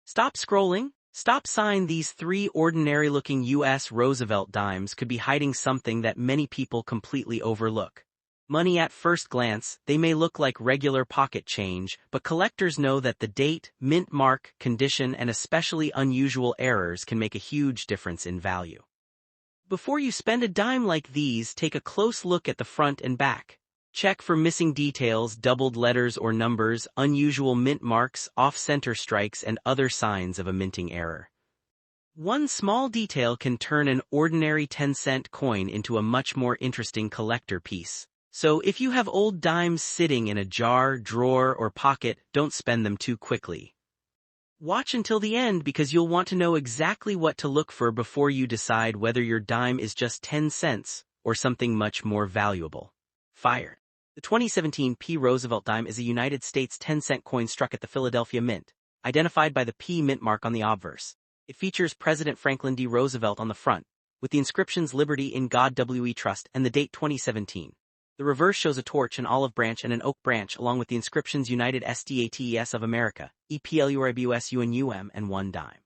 Stop scrolling. Stop sign. These three ordinary-looking U.S. Roosevelt dimes could be hiding something that many people completely overlook. Money. At first glance, they may look like regular pocket change, but collectors know that the date, mint mark, condition, and especially unusual errors can make a huge difference in value. Before you spend a dime like these, take a close look at the front and back. Check for missing details, doubled letters or numbers, unusual mint marks, off-center strikes, and other signs of a minting error. One small detail can turn an ordinary 10-cent coin into a much more interesting collector piece. So if you have old dimes sitting in a jar, drawer, or pocket, don't spend them too quickly. Watch until the end because you'll want to know exactly what to look for before you decide whether your dime is just 10 cents or something much more valuable. Fire. The 2017 P. Roosevelt dime is a United States 10-cent coin struck at the Philadelphia Mint, identified by the P mint mark on the obverse. It features President Franklin D. Roosevelt on the front, with the inscriptions Liberty in God We Trust and the date 2017. The reverse shows a torch, an olive branch, and an oak branch, along with the inscriptions United States of America, EPLURIBUSUNUM, and 1 dime.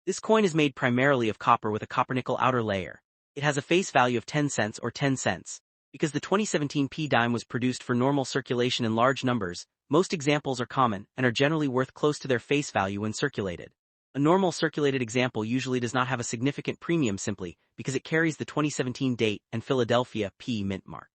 This coin is made primarily of copper with a copper-nickel outer layer. It has a face value of 10 cents or 10 cents. Because the 2017 P dime was produced for normal circulation in large numbers, most examples are common and are generally worth close to their face value when circulated. A normal circulated example usually does not have a significant premium simply because it carries the 2017 date and Philadelphia P mint mark.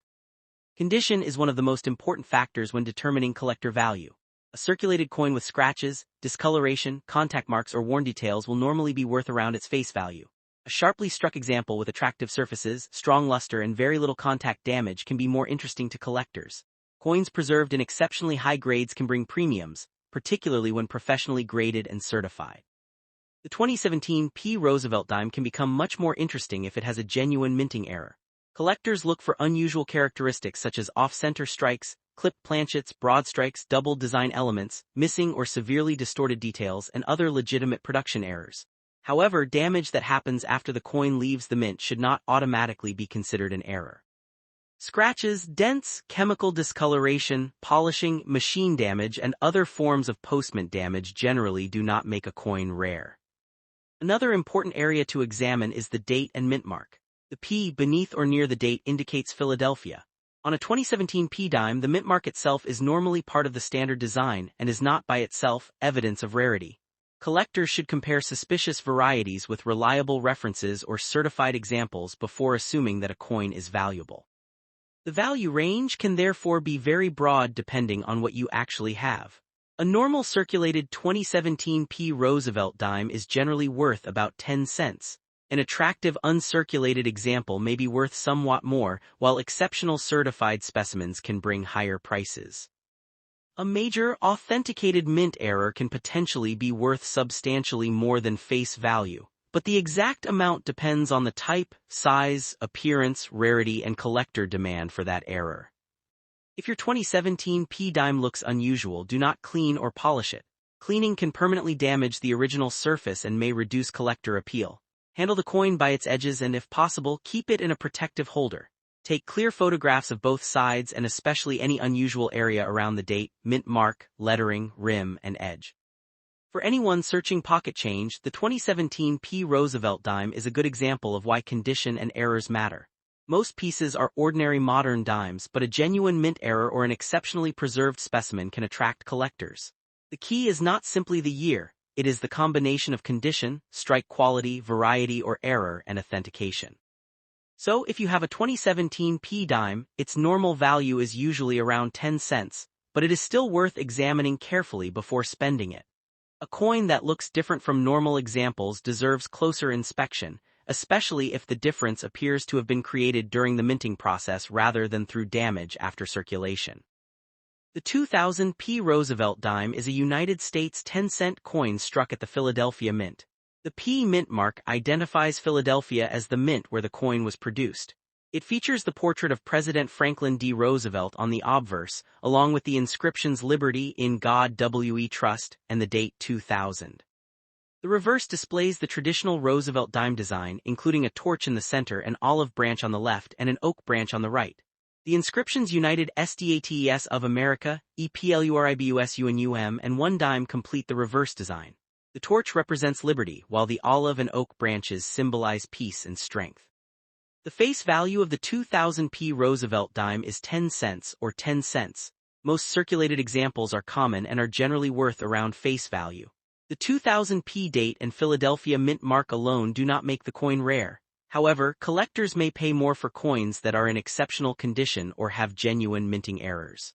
Condition is one of the most important factors when determining collector value. A circulated coin with scratches, discoloration, contact marks, or worn details will normally be worth around its face value. A sharply struck example with attractive surfaces, strong luster, and very little contact damage can be more interesting to collectors. Coins preserved in exceptionally high grades can bring premiums, particularly when professionally graded and certified. The 2017 P. Roosevelt dime can become much more interesting if it has a genuine minting error. Collectors look for unusual characteristics such as off-center strikes, clipped planchets, broad strikes, double design elements, missing or severely distorted details, and other legitimate production errors. However, damage that happens after the coin leaves the mint should not automatically be considered an error. Scratches, dents, chemical discoloration, polishing, machine damage, and other forms of post-mint damage generally do not make a coin rare. Another important area to examine is the date and mint mark. The P beneath or near the date indicates Philadelphia. On a 2017 P dime, the mint mark itself is normally part of the standard design and is not by itself evidence of rarity. Collectors should compare suspicious varieties with reliable references or certified examples before assuming that a coin is valuable. The value range can therefore be very broad depending on what you actually have. A normal circulated 2017 P. Roosevelt dime is generally worth about 10 cents. An attractive uncirculated example may be worth somewhat more, while exceptional certified specimens can bring higher prices. A major, authenticated mint error can potentially be worth substantially more than face value, but the exact amount depends on the type, size, appearance, rarity, and collector demand for that error. If your 2017 P dime looks unusual, do not clean or polish it. Cleaning can permanently damage the original surface and may reduce collector appeal. Handle the coin by its edges and, if possible, keep it in a protective holder. Take clear photographs of both sides and especially any unusual area around the date, mint mark, lettering, rim, and edge. For anyone searching pocket change, the 2017 P. Roosevelt dime is a good example of why condition and errors matter. Most pieces are ordinary modern dimes, but a genuine mint error or an exceptionally preserved specimen can attract collectors. The key is not simply the year. It is the combination of condition, strike quality, variety or error, and authentication. So if you have a 2017 P dime, its normal value is usually around 10 cents, but it is still worth examining carefully before spending it. A coin that looks different from normal examples deserves closer inspection, especially if the difference appears to have been created during the minting process rather than through damage after circulation. The 2000 P. Roosevelt dime is a United States 10-cent coin struck at the Philadelphia Mint. The P mint mark identifies Philadelphia as the mint where the coin was produced. It features the portrait of President Franklin D. Roosevelt on the obverse, along with the inscriptions Liberty in God We Trust and the date 2000. The reverse displays the traditional Roosevelt dime design, including a torch in the center, an olive branch on the left, and an oak branch on the right. The inscriptions United States of America, EPLURIBUSUNUM, and 1 dime complete the reverse design. The torch represents liberty, while the olive and oak branches symbolize peace and strength. The face value of the 2000p Roosevelt dime is 10 cents or 10 cents. Most circulated examples are common and are generally worth around face value. The 2000p date and Philadelphia mint mark alone do not make the coin rare. However, collectors may pay more for coins that are in exceptional condition or have genuine minting errors.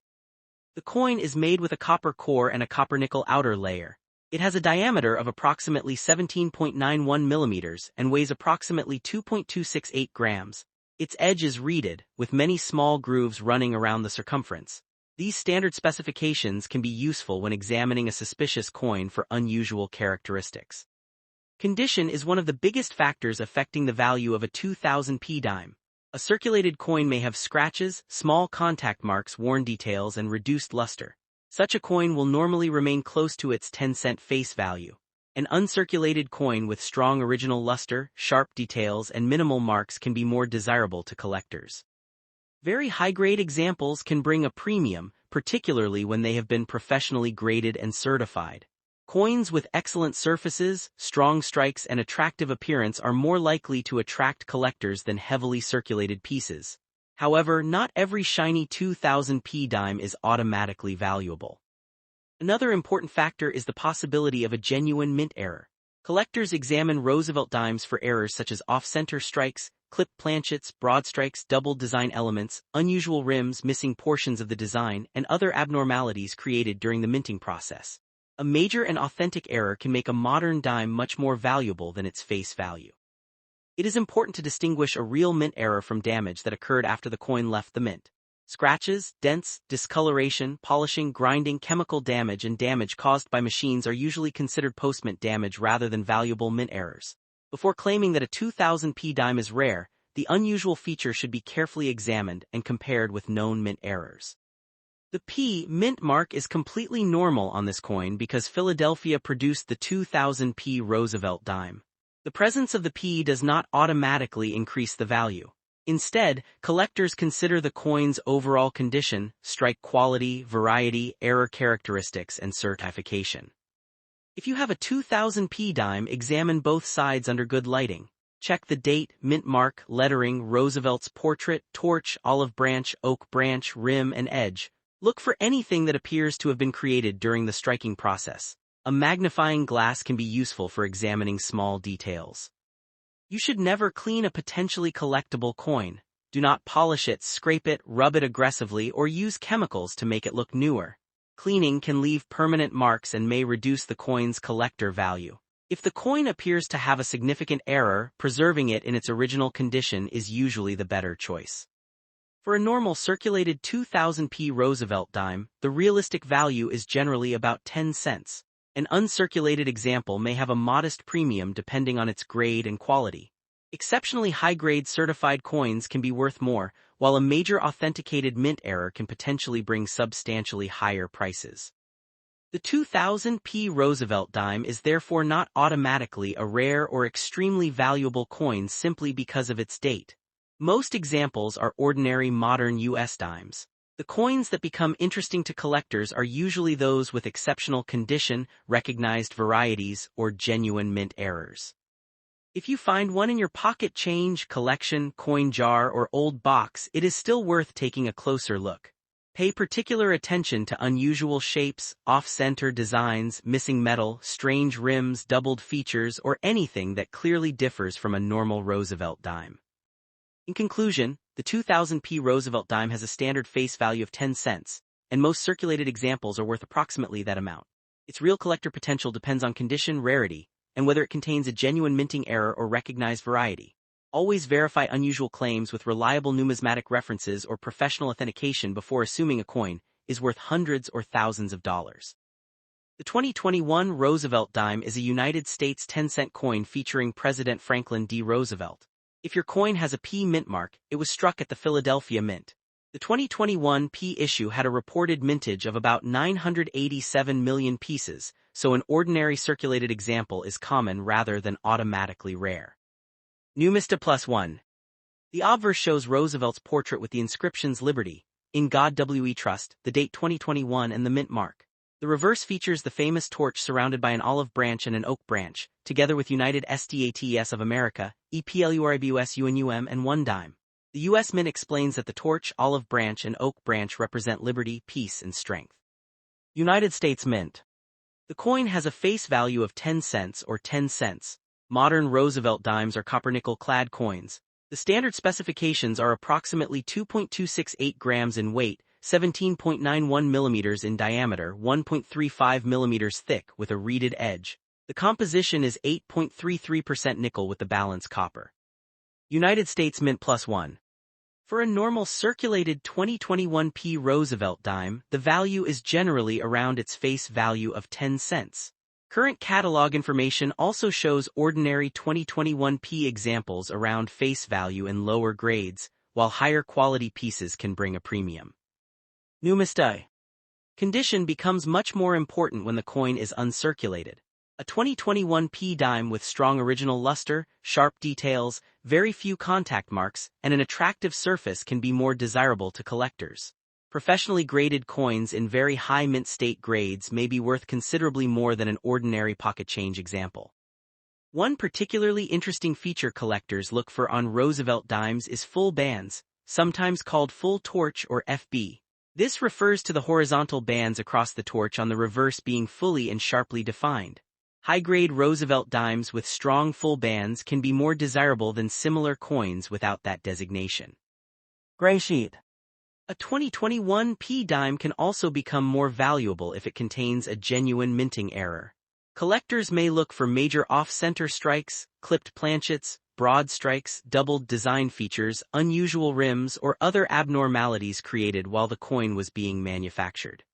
The coin is made with a copper core and a copper-nickel outer layer. It has a diameter of approximately 17.91 millimeters and weighs approximately 2.268 grams. Its edge is reeded, with many small grooves running around the circumference. These standard specifications can be useful when examining a suspicious coin for unusual characteristics. Condition is one of the biggest factors affecting the value of a 2000p dime. A circulated coin may have scratches, small contact marks, worn details, and reduced luster. Such a coin will normally remain close to its 10-cent face value. An uncirculated coin with strong original luster, sharp details, and minimal marks can be more desirable to collectors. Very high-grade examples can bring a premium, particularly when they have been professionally graded and certified. Coins with excellent surfaces, strong strikes, and attractive appearance are more likely to attract collectors than heavily circulated pieces. However, not every shiny 2000p dime is automatically valuable. Another important factor is the possibility of a genuine mint error. Collectors examine Roosevelt dimes for errors such as off-center strikes, clipped planchets, broad strikes, doubled design elements, unusual rims, missing portions of the design, and other abnormalities created during the minting process. A major and authentic error can make a modern dime much more valuable than its face value. It is important to distinguish a real mint error from damage that occurred after the coin left the mint. Scratches, dents, discoloration, polishing, grinding, chemical damage, and damage caused by machines are usually considered post-mint damage rather than valuable mint errors. Before claiming that a 2000p dime is rare, the unusual feature should be carefully examined and compared with known mint errors. The P mint mark is completely normal on this coin because Philadelphia produced the 2000p Roosevelt dime. The presence of the P does not automatically increase the value. Instead, collectors consider the coin's overall condition, strike quality, variety, error characteristics, and certification. If you have a 2000p dime, examine both sides under good lighting. Check the date, mint mark, lettering, Roosevelt's portrait, torch, olive branch, oak branch, rim, and edge. Look for anything that appears to have been created during the striking process. A magnifying glass can be useful for examining small details. You should never clean a potentially collectible coin. Do not polish it, scrape it, rub it aggressively, or use chemicals to make it look newer. Cleaning can leave permanent marks and may reduce the coin's collector value. If the coin appears to have a significant error, preserving it in its original condition is usually the better choice. For a normal circulated 2000p Roosevelt dime, the realistic value is generally about 10 cents. An uncirculated example may have a modest premium depending on its grade and quality. Exceptionally high-grade certified coins can be worth more, while a major authenticated mint error can potentially bring substantially higher prices. The 2000p Roosevelt dime is therefore not automatically a rare or extremely valuable coin simply because of its date. Most examples are ordinary modern U.S. dimes. The coins that become interesting to collectors are usually those with exceptional condition, recognized varieties, or genuine mint errors. If you find one in your pocket change, collection, coin jar, or old box, it is still worth taking a closer look. Pay particular attention to unusual shapes, off-center designs, missing metal, strange rims, doubled features, or anything that clearly differs from a normal Roosevelt dime. In conclusion, the 2000p Roosevelt dime has a standard face value of 10 cents, and most circulated examples are worth approximately that amount. Its real collector potential depends on condition, rarity, and whether it contains a genuine minting error or recognized variety. Always verify unusual claims with reliable numismatic references or professional authentication before assuming a coin is worth hundreds or thousands of dollars. The 2021 Roosevelt dime is a United States 10-cent coin featuring President Franklin D. Roosevelt. If your coin has a P mint mark, it was struck at the Philadelphia Mint. The 2021 P issue had a reported mintage of about 987 million pieces, so an ordinary circulated example is common rather than automatically rare. Numista +1. The obverse shows Roosevelt's portrait with the inscriptions Liberty, In God We Trust, the date 2021 and the mint mark. The reverse features the famous torch surrounded by an olive branch and an oak branch, together with United States of America, EPLURIBUS UNUM and 1 dime. The U.S. Mint explains that the torch, olive branch and oak branch represent liberty, peace and strength. United States Mint. The coin has a face value of 10 cents or 10 cents. Modern Roosevelt dimes are copper-nickel-clad coins. The standard specifications are approximately 2.268 grams in weight, 17.91 millimeters in diameter, 1.35 millimeters thick with a reeded edge. The composition is 8.33% nickel with the balance copper. United States Mint +1. For a normal circulated 2021 P Roosevelt dime, the value is generally around its face value of 10 cents. Current catalog information also shows ordinary 2021 P examples around face value in lower grades, while higher quality pieces can bring a premium. Numistai. Condition becomes much more important when the coin is uncirculated. A 2021 P dime with strong original luster, sharp details, very few contact marks, and an attractive surface can be more desirable to collectors. Professionally graded coins in very high mint state grades may be worth considerably more than an ordinary pocket change example. One particularly interesting feature collectors look for on Roosevelt dimes is full bands, sometimes called full torch or FB. This refers to the horizontal bands across the torch on the reverse being fully and sharply defined. High-grade Roosevelt dimes with strong full bands can be more desirable than similar coins without that designation. Gray sheet. A 2021 P dime can also become more valuable if it contains a genuine minting error. Collectors may look for major off-center strikes, clipped planchets, broad strikes, doubled design features, unusual rims, or other abnormalities created while the coin was being manufactured.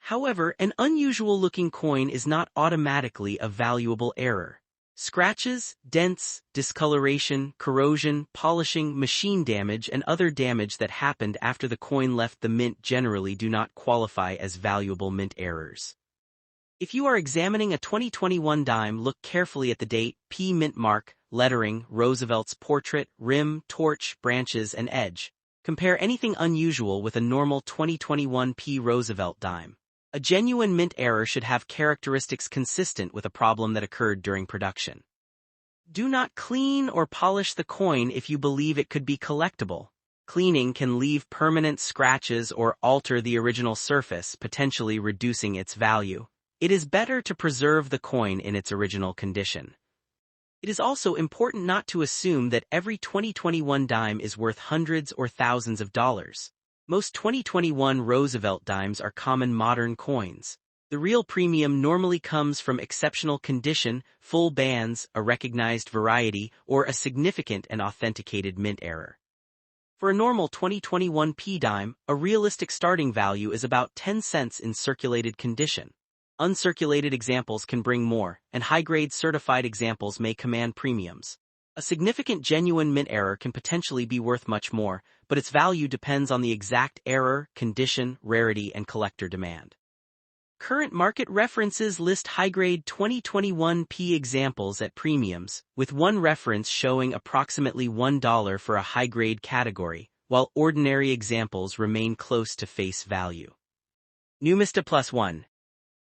However, an unusual-looking coin is not automatically a valuable error. Scratches, dents, discoloration, corrosion, polishing, machine damage, and other damage that happened after the coin left the mint generally do not qualify as valuable mint errors. If you are examining a 2021 dime, look carefully at the date, P mint mark, lettering, Roosevelt's portrait, rim, torch, branches, and edge. Compare anything unusual with a normal 2021 P Roosevelt dime. A genuine mint error should have characteristics consistent with a problem that occurred during production. Do not clean or polish the coin if you believe it could be collectible. Cleaning can leave permanent scratches or alter the original surface, potentially reducing its value. It is better to preserve the coin in its original condition. It is also important not to assume that every 2021 dime is worth hundreds or thousands of dollars. Most 2021 Roosevelt dimes are common modern coins. The real premium normally comes from exceptional condition, full bands, a recognized variety, or a significant and authenticated mint error. For a normal 2021 P dime, a realistic starting value is about 10 cents in circulated condition. Uncirculated examples can bring more, and high-grade certified examples may command premiums. A significant genuine mint error can potentially be worth much more, but its value depends on the exact error, condition, rarity, and collector demand. Current market references list high-grade 2021 P examples at premiums, with one reference showing approximately $1 for a high-grade category, while ordinary examples remain close to face value. Numista +1.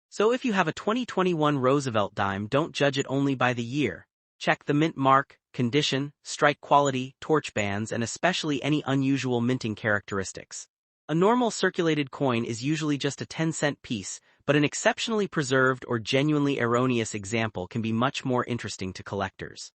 So if you have a 2021 Roosevelt dime, don't judge it only by the year. Check the mint mark, condition, strike quality, torch bands, and especially any unusual minting characteristics. A normal circulated coin is usually just a 10-cent piece, but an exceptionally preserved or genuinely erroneous example can be much more interesting to collectors.